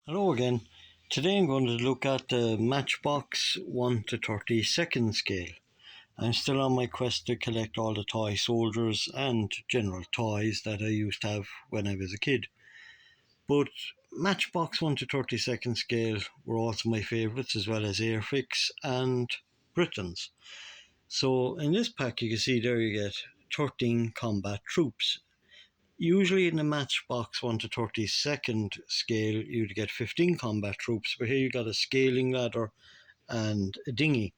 Hello again. Today I'm going to look at the Matchbox 1 to 32nd scale. I'm still on my quest to collect all the toy soldiers and general toys that I used to have when I was a kid. But Matchbox 1 to 32nd scale were also my favourites, as well as Airfix and Britons. So in this pack you can see there you get 13 combat troops. Usually in the Matchbox 1 to 32nd scale, you'd get 15 combat troops, but here you got a scaling ladder and a dinghy.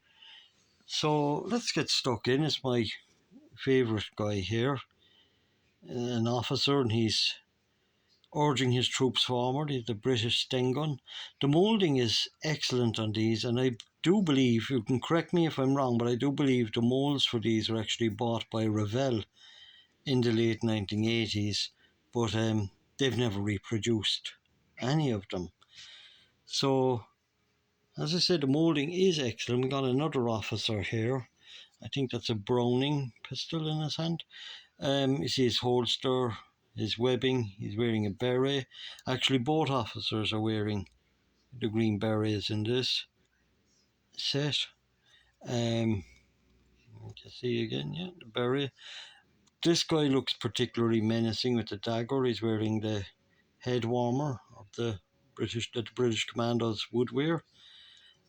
So let's get stuck in. It's my favourite guy here, an officer, and he's urging his troops forward. He's the British Sten gun. The moulding is excellent on these, and I do believe, you can correct me if I'm wrong, but I do believe the moulds for these were actually bought by Revell in the late 1980s, but they've never reproduced any of them. So, as I said, the moulding is excellent. We got another officer here. I think that's a Browning pistol in his hand. You see his holster, his webbing. He's wearing a beret. Actually, both officers are wearing the green berets in this set. You can see again, yeah, the beret. This guy looks particularly menacing with the dagger. He's wearing the head warmer of the British Commandos would wear.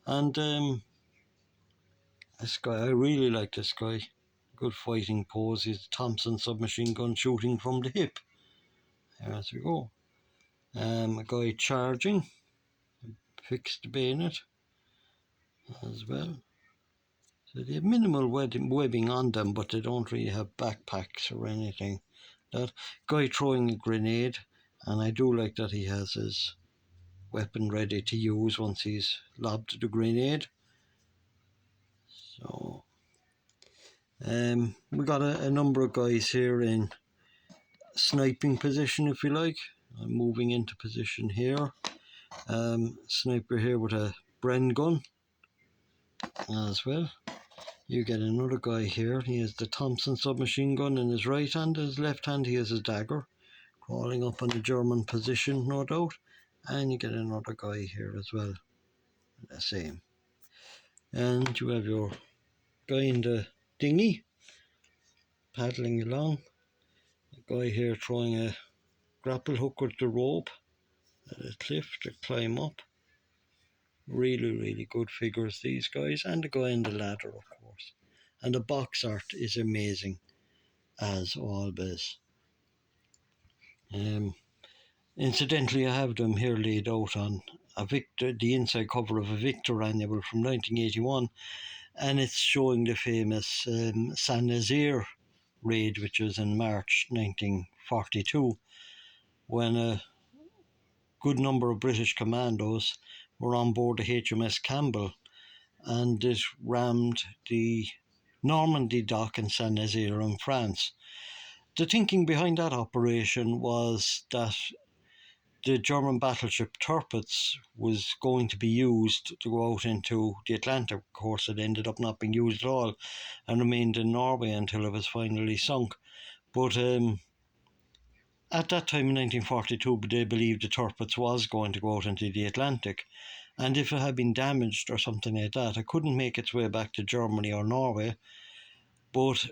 And this guy, I really like this guy. Good fighting pose. He's a Thompson submachine gun shooting from the hip. There as we go. A guy charging. Fixed the bayonet as well. So they have minimal webbing on them, but they don't really have backpacks or anything. That guy throwing a grenade, and I do like that he has his weapon ready to use once he's lobbed the grenade. So we got a number of guys here in sniping position, if you like. I'm moving into position here. Sniper here with a Bren gun as well. You get another guy here. He has the Thompson submachine gun in his right hand. In his left hand he has his dagger, crawling up on the German position, no doubt. And you get another guy here as well, the same. And you have your guy in the dinghy, paddling along. The guy here throwing a grapple hook with the rope at a cliff to climb up. Really good figures, these guys. And the guy in the ladder, of course. And the box art is amazing, as always. Incidentally, I have them here laid out on the inside cover of a Victor annual from 1981, and it's showing the famous Saint-Nazaire raid, which was in March 1942, when a good number of British commandos were on board the HMS Campbell, and it rammed the Normandy dock in Saint-Nazaire in France. The thinking behind that operation was that the German battleship Tirpitz was going to be used to go out into the Atlantic. Of course, it ended up not being used at all and remained in Norway until it was finally sunk. But at that time in 1942, they believed the Tirpitz was going to go out into the Atlantic. And if it had been damaged or something like that, it couldn't make its way back to Germany or Norway, but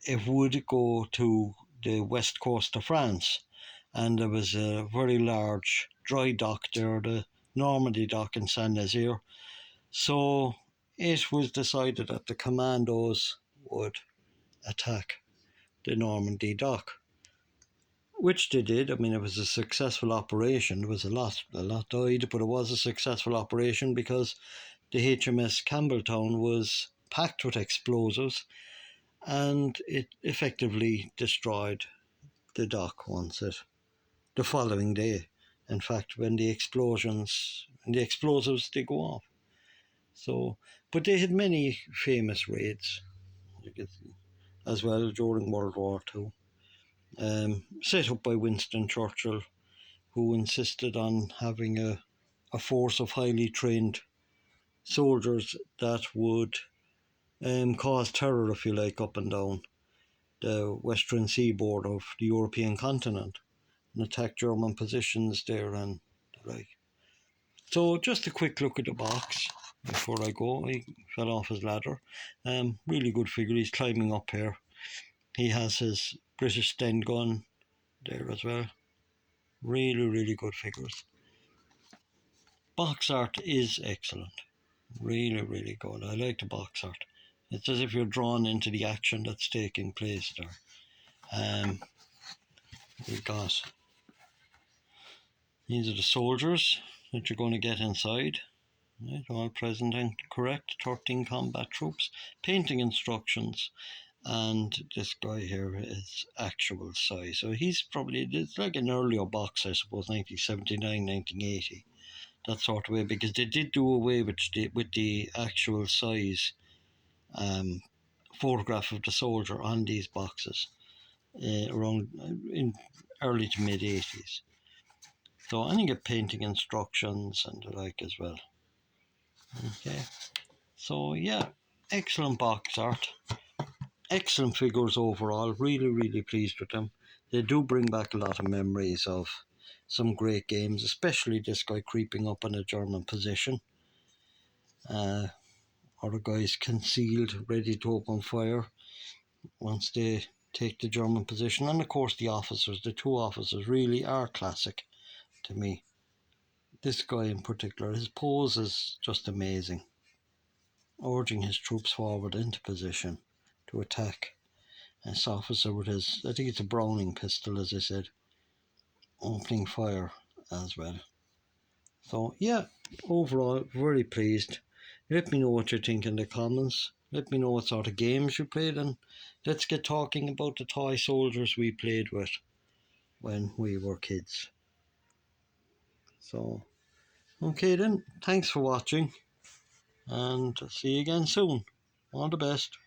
it would go to the west coast of France. And there was a very large dry dock there, the Normandy dock in Saint-Nazaire. So it was decided that the commandos would attack the Normandy dock, which they did. I mean, it was a successful operation. There was a lot died, but it was a successful operation because the HMS Campbelltown was packed with explosives, and it effectively destroyed the dock the following day. In fact, when the explosives they go off. So, but they had many famous raids, as well during World War II, set up by Winston Churchill, who insisted on having a force of highly trained soldiers that would cause terror, if you like, up and down the western seaboard of the European continent and attack German positions there and the like. So just a quick look at the box before I go. He fell off his ladder. Really good figure. He's climbing up here. He has his British Sten gun there as well. Really, really good figures. Box art is excellent. Really, really good. I like the box art. It's as if you're drawn into the action that's taking place there. We've got, these are the soldiers that you're going to get inside. Right, all present and correct. 13 combat troops. Painting instructions. And this guy here is actual size. So he's probably, it's like an earlier box, I suppose, 1979, 1980. That sort of way, because they did do away with the actual size photograph of the soldier on these boxes around in early to mid 80s. So I think of painting instructions and the like as well. Okay, so yeah, excellent box art, excellent figures overall. Really, really pleased with them. They do bring back a lot of memories of some great games, especially this guy creeping up on a German position. Other guys concealed, ready to open fire once they take the German position. And of course the officers, the two officers really are classic to me. This guy in particular, his pose is just amazing. Urging his troops forward into position to attack. And this officer with his, I think it's a Browning pistol, as I said, opening fire as well. So yeah, overall very pleased. Let me know what you think in the comments. Let me know what sort of games you played, and let's get talking about the toy soldiers we played with when we were kids. So okay then, thanks for watching, and see you again soon. All the best.